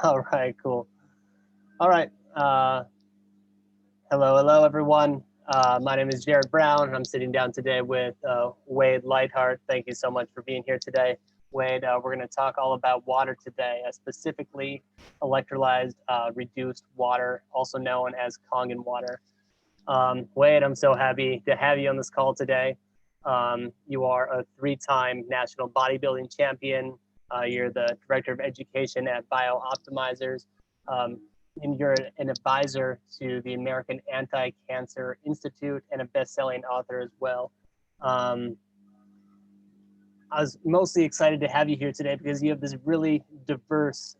All right, cool. All right. Hello, everyone. My name is Jared Brown, and I'm sitting down today with Wade Lightheart. Thank you so much for being here today. Wade, we're going to talk all about water today, specifically electrolyzed reduced water, also known as Kangen water. Wade, I'm so happy to have you on this call today. You are a three-time national bodybuilding champion. You're the director of education at BiOptimizers. And you're an advisor to the American Anti-Cancer Institute and a best-selling author as well. I was mostly excited to have you here today because you have this really diverse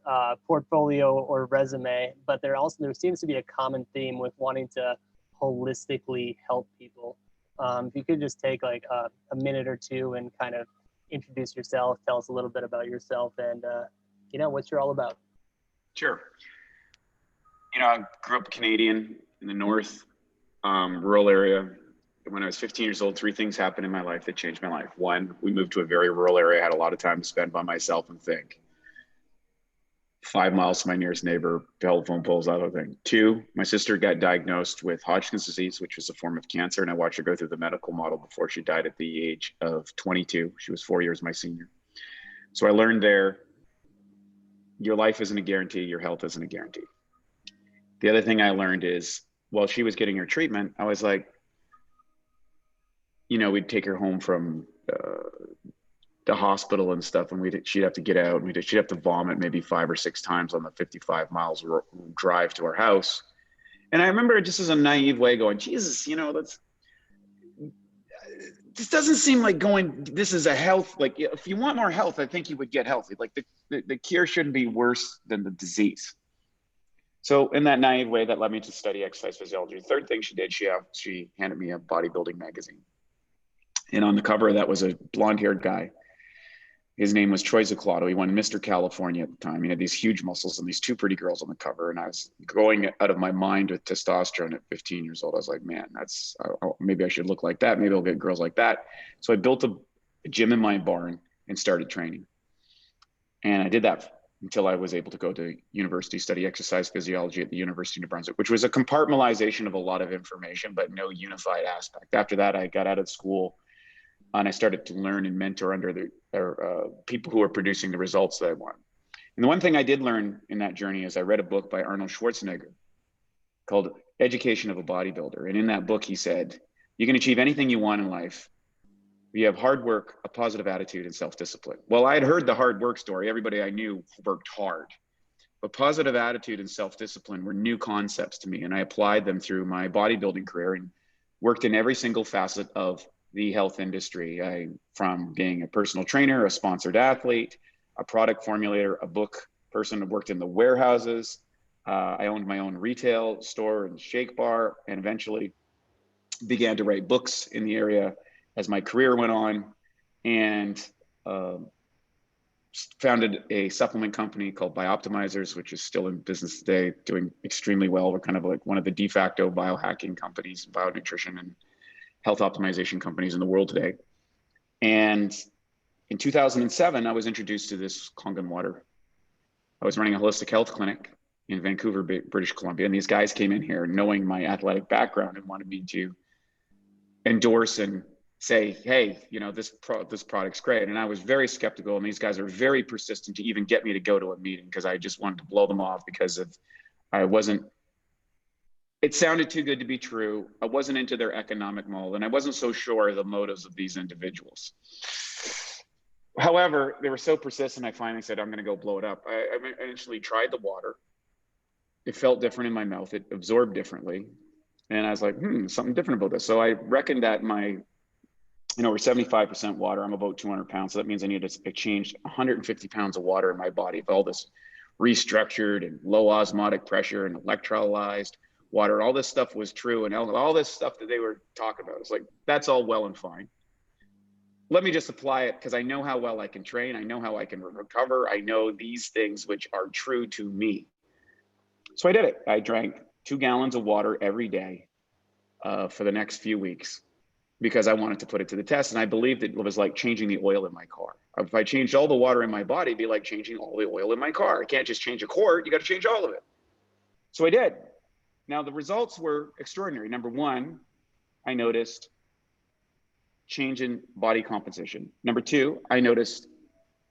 portfolio or resume, but there seems to be a common theme with wanting to holistically help people. If you could just take like a minute or two and kind of introduce yourself, tell us a little bit about yourself and what you're all about. Sure. I grew up Canadian in the north, rural area. When I was 15 years old, three things happened in my life that changed my life. One, we moved to a very rural area. I had a lot of time to spend by myself and think. 5 miles to my nearest neighbor, telephone poles, that other thing. Two, my sister got diagnosed with Hodgkin's disease, which was a form of cancer, and I watched her go through the medical model before she died at the age of 22. She was 4 years my senior. So I learned there, your life isn't a guarantee, your health isn't a guarantee. The other thing I learned is, while she was getting her treatment, I was like, we'd take her home from the hospital and stuff, and she'd have to get out, and she'd have to vomit maybe 5 or 6 times on the 55 miles drive to our house. And I remember just as a naive way going, Jesus, this doesn't seem like this is a health, like if you want more health, I think you would get healthy. Like the cure shouldn't be worse than the disease. So in that naive way, that led me to study exercise physiology. The third thing she did, she handed me a bodybuilding magazine. And on the cover of that was a blonde-haired guy. His name was Troy Zuclato. He won Mr. California at the time. He had these huge muscles and these 2 pretty girls on the cover. And I was going out of my mind with testosterone at 15 years old. I was like, man, maybe I should look like that. Maybe I'll get girls like that. So I built a gym in my barn and started training. And I did that until I was able to go to university, study exercise physiology at the University of New Brunswick, which was a compartmentalization of a lot of information, but no unified aspect. After that, I got out of school and I started to learn and mentor under people who were producing the results that I want. And the one thing I did learn in that journey is I read a book by Arnold Schwarzenegger called Education of a Bodybuilder. And in that book, he said, you can achieve anything you want in life. You have hard work, a positive attitude, and self-discipline. Well, I had heard the hard work story. Everybody I knew worked hard. But positive attitude and self-discipline were new concepts to me. And I applied them through my bodybuilding career and worked in every single facet of the health industry. From being a personal trainer, a sponsored athlete, a product formulator, a book person, worked in the warehouses. I owned my own retail store and shake bar, and eventually began to write books in the area as my career went on, and founded a supplement company called BiOptimizers, which is still in business today, doing extremely well. We're kind of like one of the de facto biohacking companies, bionutrition and health optimization companies in the world today. And in 2007, I was introduced to this Kangen water. I was running a holistic health clinic in Vancouver, British Columbia. And these guys came in here knowing my athletic background and wanted me to endorse and say, hey, this product's great. And I was very skeptical. And these guys are very persistent to even get me to go to a meeting because I just wanted to blow them off because it sounded too good to be true. I wasn't into their economic mold, and I wasn't so sure of the motives of these individuals. However, they were so persistent, I finally said, I'm going to go blow it up. I initially tried the water. It felt different in my mouth. It absorbed differently. And I was like, something different about this. So I reckoned that we're 75% water. I'm about 200 pounds. So that means I need to exchange 150 pounds of water in my body. With all this restructured and low osmotic pressure and electrolyzed water, all this stuff was true, and all this stuff that they were talking about, it's like, that's all well and fine. Let me just apply it because I know how well I can train. I know how I can recover. I know these things which are true to me. So I did it. I drank 2 gallons of water every day for the next few weeks. because I wanted to put it to the test. And I believed it was like changing the oil in my car. If I changed all the water in my body, it'd be like changing all the oil in my car. I can't just change a quart, you got to change all of it. So I did. Now the results were extraordinary. Number one, I noticed change in body composition. Number two, I noticed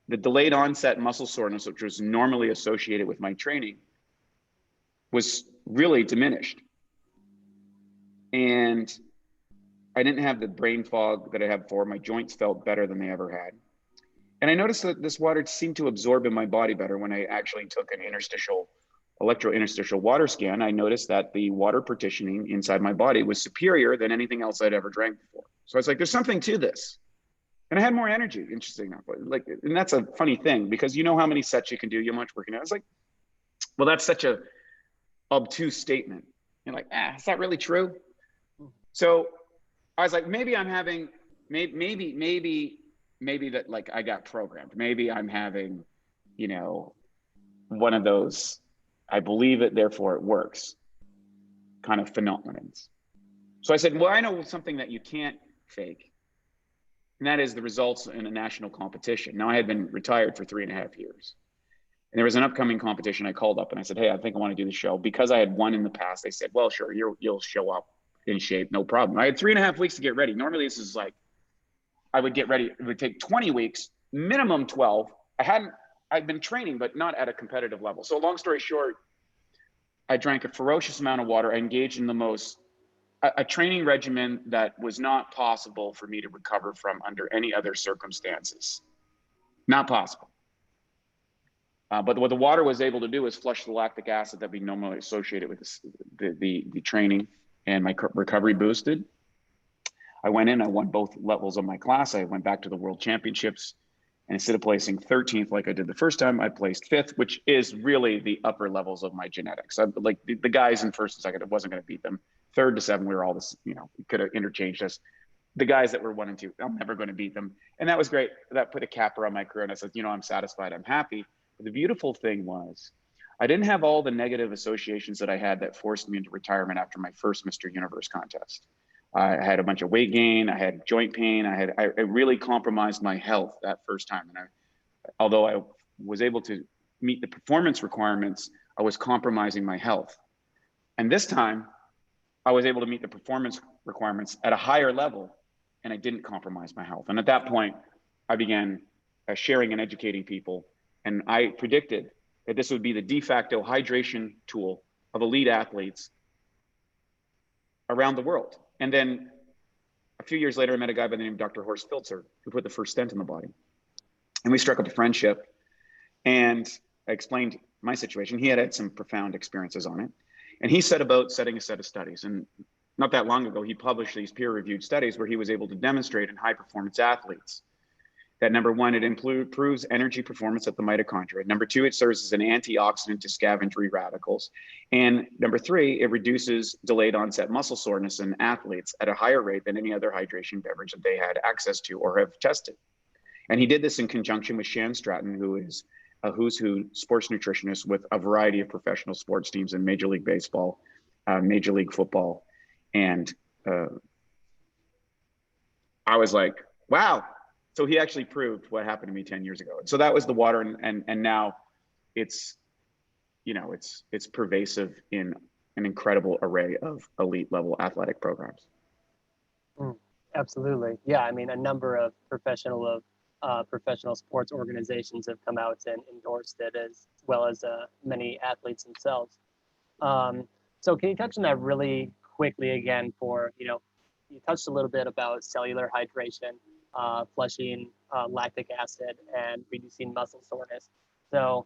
the delayed onset muscle soreness, which was normally associated with my training, was really diminished. And I didn't have the brain fog that I had before. My joints felt better than they ever had. And I noticed that this water seemed to absorb in my body better. When I actually took an electro-interstitial water scan, I noticed that the water partitioning inside my body was superior than anything else I'd ever drank before. So I was like, there's something to this. And I had more energy, interesting enough. Like, and that's a funny thing, because you know how many sets you can do, you know how much working out. I was like, well, that's such a obtuse statement. You're like, is that really true? So I was like, maybe I'm having, maybe that, like, I got programmed. Maybe I'm having, you know, one of those, I believe it, therefore it works kind of phenomenons. So I said, well, I know something that you can't fake, and that is the results in a national competition. Now, I had been retired for 3.5 years. And there was an upcoming competition. I called up and I said, hey, I think I want to do the show. Because I had won in the past, they said, well, sure, you'll show up in shape, no problem. I had 3.5 weeks to get ready. Normally this is like, I would get ready, it would take 20 weeks, minimum 12. I'd been training, but not at a competitive level. So long story short, I drank a ferocious amount of water. I engaged in a training regimen that was not possible for me to recover from under any other circumstances. Not possible. But what the water was able to do is flush the lactic acid that we normally associated with the training, and my recovery boosted. I went in, I won both levels of my class. I went back to the World Championships, and instead of placing 13th like I did the first time, I placed 5th, which is really the upper levels of my genetics. Like the guys in first and second, I wasn't going to beat them. 3rd to 7th, we were all this, you know, we could have interchanged us. The guys that were 1 and 2, I'm never going to beat them. And that was great. That put a capper on my career. And I said, you know, I'm satisfied, I'm happy. But the beautiful thing was, I didn't have all the negative associations that I had that forced me into retirement after my first Mr. Universe contest. I had a bunch of weight gain, I had joint pain, I really compromised my health that first time. And although I was able to meet the performance requirements, I was compromising my health. And this time, I was able to meet the performance requirements at a higher level, and I didn't compromise my health. And at that point, I began sharing and educating people. And I predicted that this would be the de facto hydration tool of elite athletes around the world. And then a few years later, I met a guy by the name of Dr. Horst Filzer, who put the first stent in the body. And we struck up a friendship, and I explained my situation. He had had some profound experiences on it. And he set about setting a set of studies. And not that long ago, he published these peer-reviewed studies where he was able to demonstrate in high-performance athletes that, number one, it improves energy performance at the mitochondria. Number two, it serves as an antioxidant to scavenge free radicals. And number three, it reduces delayed onset muscle soreness in athletes at a higher rate than any other hydration beverage that they had access to or have tested. And he did this in conjunction with Shan Stratton, who is a who's who sports nutritionist with a variety of professional sports teams in Major League Baseball, Major League Football. And I was like, wow. So he actually proved what happened to me 10 years ago. So that was the water. And now it's, you know, it's pervasive in an incredible array of elite level athletic programs. Absolutely. Yeah. I mean, a number of professional sports organizations have come out and endorsed it, as well as many athletes themselves. So can you touch on that really quickly again for, you know, you touched a little bit about cellular hydration, flushing lactic acid, and reducing muscle soreness. So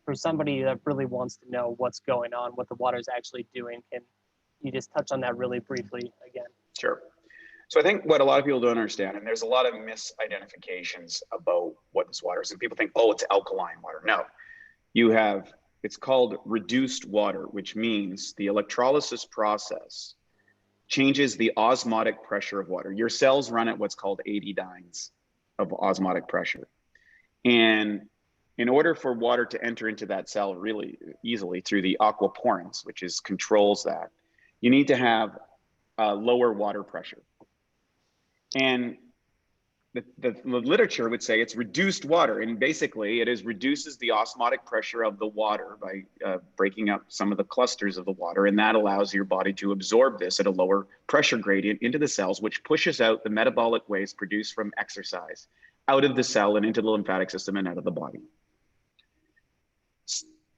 for somebody that really wants to know what's going on, what the water is actually doing, can you just touch on that really briefly again? Sure. So I think what a lot of people don't understand, and there's a lot of misidentifications about what this water is. And people think, oh, it's alkaline water. No, it's called reduced water, which means the electrolysis process changes the osmotic pressure of water. Your cells run at what's called 80 dynes of osmotic pressure. And in order for water to enter into that cell really easily through the aquaporins, which controls that, you need to have lower water pressure. And the literature would say it's reduced water, and basically it reduces the osmotic pressure of the water by breaking up some of the clusters of the water, and that allows your body to absorb this at a lower pressure gradient into the cells, which pushes out the metabolic waste produced from exercise out of the cell and into the lymphatic system and out of the body.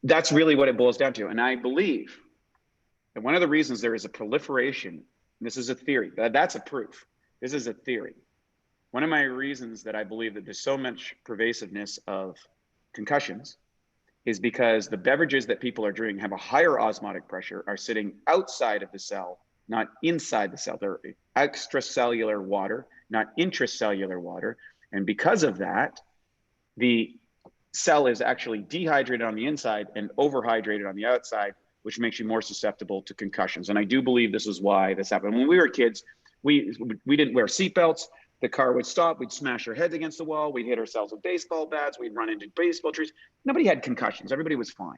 That's really what it boils down to. And I believe that one of the reasons there is a proliferation, this is a theory, that's a proof, this is a theory. One of my reasons that I believe that there's so much pervasiveness of concussions is because the beverages that people are drinking have a higher osmotic pressure, are sitting outside of the cell, not inside the cell. They're extracellular water, not intracellular water. And because of that, the cell is actually dehydrated on the inside and overhydrated on the outside, which makes you more susceptible to concussions. And I do believe this is why this happened. When we were kids, we didn't wear seatbelts. The car would stop, we'd smash our heads against the wall, we'd hit ourselves with baseball bats, we'd run into baseball trees. Nobody had concussions, everybody was fine.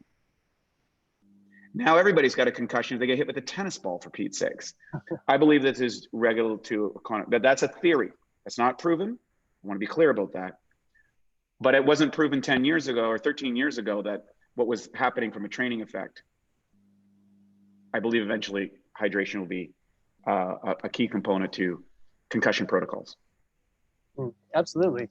Now everybody's got a concussion if they get hit with a tennis ball, for Pete's sakes. I believe this is regular to, but that's a theory. That's not proven. I want to be clear about that. But it wasn't proven 10 years ago or 13 years ago that what was happening from a training effect. I believe eventually hydration will be a key component to concussion protocols. Absolutely.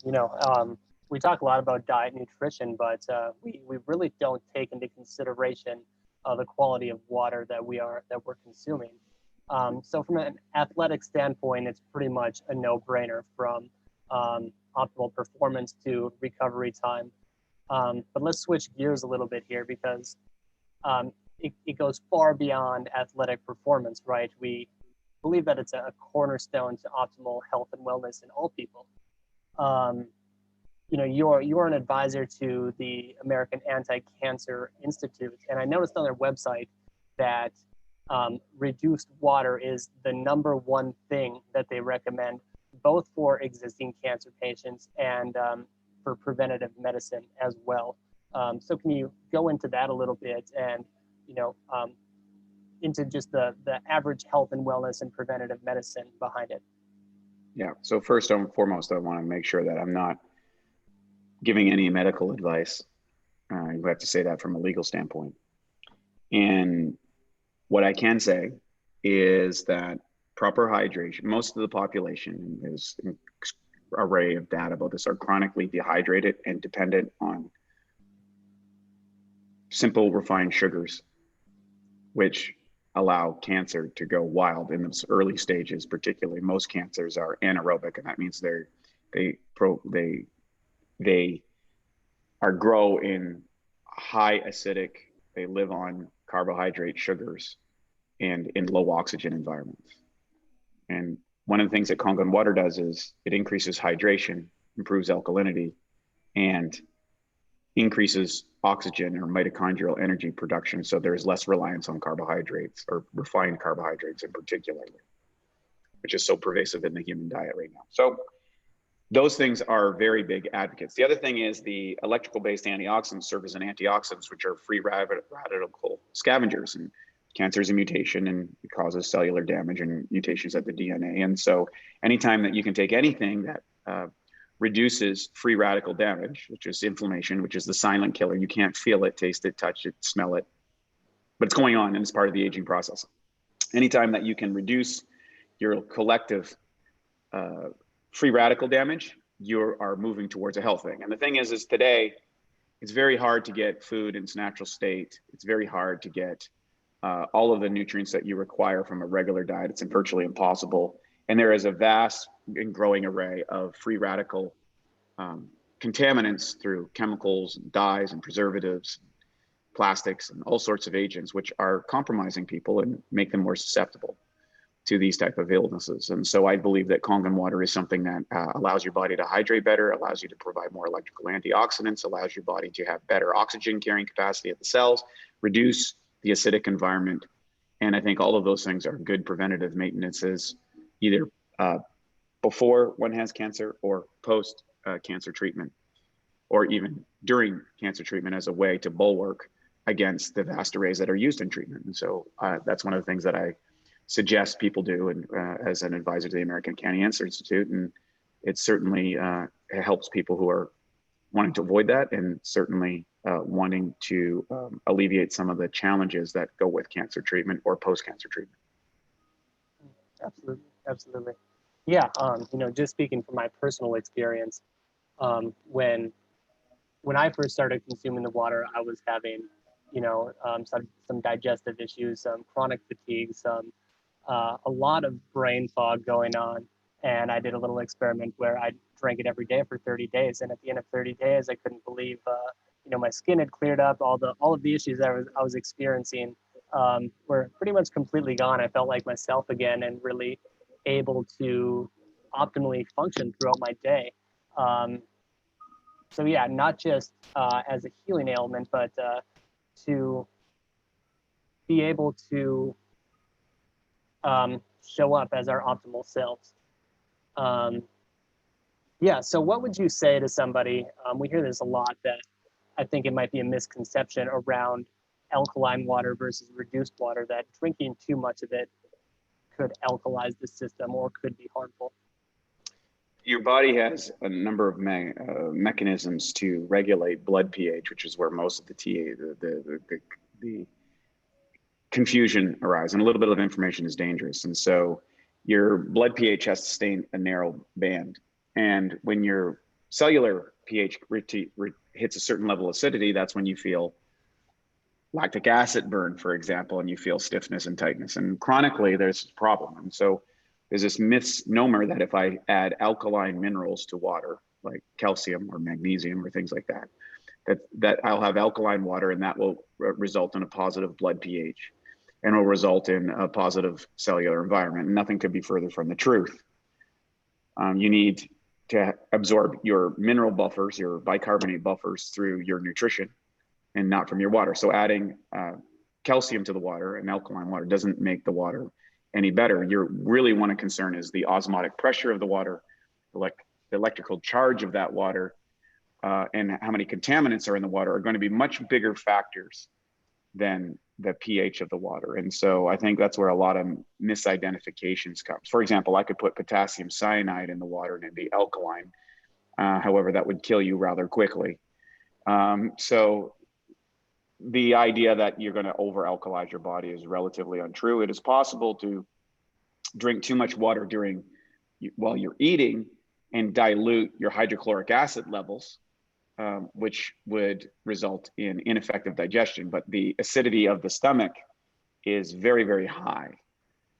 We talk a lot about diet and nutrition, but we really don't take into consideration the quality of water that we're consuming. So from an athletic standpoint, it's pretty much a no-brainer from optimal performance to recovery time. But let's switch gears a little bit here because it goes far beyond athletic performance, right? We believe that it's a cornerstone to optimal health and wellness in all people. You're an advisor to the American Anti-Cancer Institute, and I noticed on their website that reduced water is the number one thing that they recommend, both for existing cancer patients and for preventative medicine as well. So can you go into that a little bit and, into just the average health and wellness and preventative medicine behind it? Yeah. So first and foremost, I want to make sure that I'm not giving any medical advice. You have to say that from a legal standpoint. And what I can say is that proper hydration, most of the population, there's an array of data about this, are chronically dehydrated and dependent on simple refined sugars, which allow cancer to go wild in those early stages. Particularly, most cancers are anaerobic, and that means they grow in high acidic. They live on carbohydrate, sugars, and in low oxygen environments. And one of the things that Kangen Water does is it increases hydration, improves alkalinity, and increases oxygen or mitochondrial energy production. So there's less reliance on carbohydrates, or refined carbohydrates in particular, which is so pervasive in the human diet right now. So those things are very big advocates. The other thing is the electrical-based antioxidants serve as an antioxidants, which are free radical scavengers. And cancer is a mutation, and it causes cellular damage and mutations at the DNA. And so anytime that you can take anything that reduces free radical damage, which is inflammation, which is the silent killer. You can't feel it, taste it, touch it, smell it, but it's going on and it's part of the aging process. Anytime that you can reduce your collective free radical damage, you are moving towards a health thing. And the thing is today, it's very hard to get food in its natural state. It's very hard to get all of the nutrients that you require from a regular diet. It's virtually impossible. And there is a vast and growing array of free radical contaminants through chemicals and dyes and preservatives, plastics, and all sorts of agents, which are compromising people and make them more susceptible to these type of illnesses. And so I believe that Kangen water is something that allows your body to hydrate better, allows you to provide more electrical antioxidants, allows your body to have better oxygen carrying capacity at the cells, reduce the acidic environment. And I think all of those things are good preventative maintenances, either before one has cancer or post cancer treatment, or even during cancer treatment, as a way to bulwark against the vast arrays that are used in treatment. And so that's one of the things that I suggest people do, and as an advisor to the American Cancer Institute, and it certainly it helps people who are wanting to avoid that, and certainly wanting to alleviate some of the challenges that go with cancer treatment or post-cancer treatment. Absolutely, absolutely. Yeah, just speaking from my personal experience, when I first started consuming the water, I was having, some digestive issues, some chronic fatigue, a lot of brain fog going on. And I did a little experiment where I drank it every day for 30 days. And at the end of 30 days, I couldn't believe, my skin had cleared up. All of the issues I was experiencing were pretty much completely gone. I felt like myself again and really able to optimally function throughout my day. So yeah, not just as a healing ailment, but to be able to show up as our optimal selves. So what would you say to somebody? We hear this a lot, that I think it might be a misconception around alkaline water versus reduced water, that drinking too much of it could alkalize the system or could be harmful. Your body has a number of mechanisms to regulate blood pH, which is where most of the confusion arises, and a little bit of information is dangerous. And so your blood pH has to stay in a narrow band. And when your cellular pH hits a certain level of acidity, that's when you feel lactic acid burn, for example, and you feel stiffness and tightness. And chronically, there's a problem. And so there's this misnomer that if I add alkaline minerals to water, like calcium or magnesium or things like that I'll have alkaline water, and that will result in a positive blood pH and will result in a positive cellular environment. And nothing could be further from the truth. You need to absorb your mineral buffers, your bicarbonate buffers, through your nutrition and not from your water. So adding calcium to the water and alkaline water doesn't make the water any better. You really want to concern is the osmotic pressure of the water, the electrical charge of that water, and how many contaminants are in the water are going to be much bigger factors than the pH of the water. And so I think that's where a lot of misidentifications comes. For example, I could put potassium cyanide in the water and it'd be alkaline. However, that would kill you rather quickly. So the idea that you're going to over-alkalize your body is relatively untrue. It is possible to drink too much water while you're eating and dilute your hydrochloric acid levels, which would result in ineffective digestion. But the acidity of the stomach is very, very high.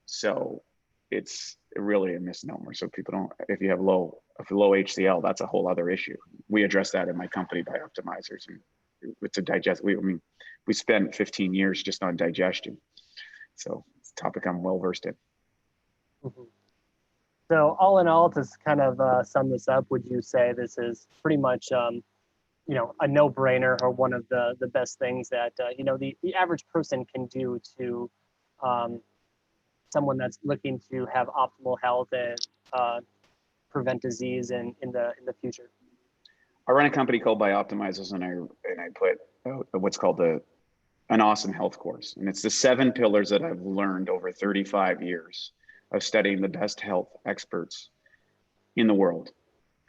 So it's really a misnomer. So people don't, if you have low HCl, that's a whole other issue. We address that in my company, BiOptimizers. And to digest, we spent 15 years just on digestion. So it's a topic I'm well versed in. Mm-hmm. So all in all, to kind of sum this up, would you say this is pretty much, a no-brainer, or one of the best things that, the average person can do to someone that's looking to have optimal health and prevent disease in the future? I run a company called BiOptimizers, and I put what's called an awesome health course. And it's the 7 pillars that I've learned over 35 years of studying the best health experts in the world.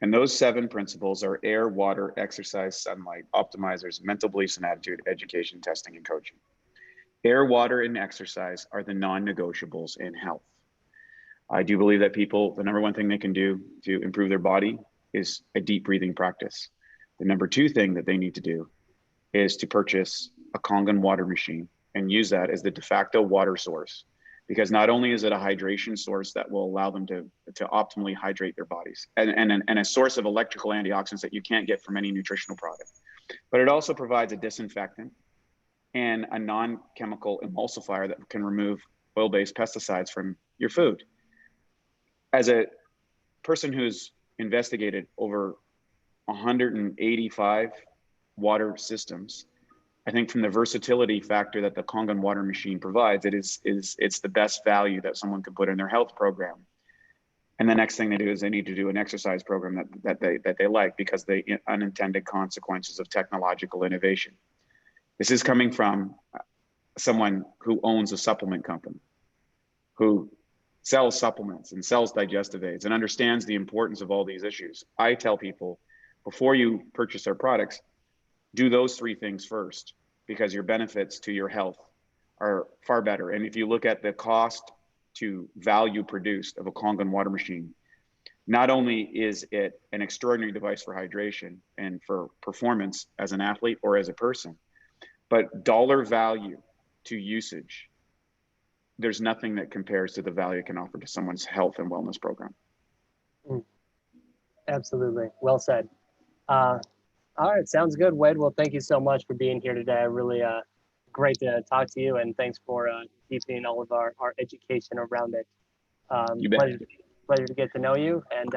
And those 7 principles are air, water, exercise, sunlight, optimizers, mental beliefs and attitude, education, testing, and coaching. Air, water, and exercise are the non-negotiables in health. I do believe that people, the number one thing they can do to improve their body is a deep breathing practice. The number 2 thing that they need to do is to purchase a Kangen water machine and use that as the de facto water source, because not only is it a hydration source that will allow them to optimally hydrate their bodies and a source of electrical antioxidants that you can't get from any nutritional product, but it also provides a disinfectant and a non-chemical emulsifier that can remove oil-based pesticides from your food. As a person who's investigated over 185 water systems, I think from the versatility factor that the Kangen water machine provides, it's the best value that someone could put in their health program. And the next thing they do is they need to do an exercise program that they like, because the unintended consequences of technological innovation. This is coming from someone who owns a supplement company. who sells supplements and sells digestive aids and understands the importance of all these issues. I tell people, before you purchase our products, do those three things first, because your benefits to your health are far better. And if you look at the cost to value produced of a Kangen water machine, not only is it an extraordinary device for hydration and for performance as an athlete or as a person, but dollar value to usage, there's nothing that compares to the value it can offer to someone's health and wellness program. Absolutely. Well said. All right. Sounds good, Wade. Well, thank you so much for being here today. Really great to talk to you, and thanks for deepening all of our education around it. You bet. Pleasure to get to know you. And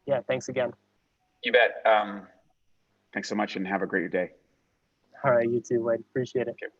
yeah, thanks again. You bet. Thanks so much and have a great day. All right. You too, Wade. Appreciate it. Okay.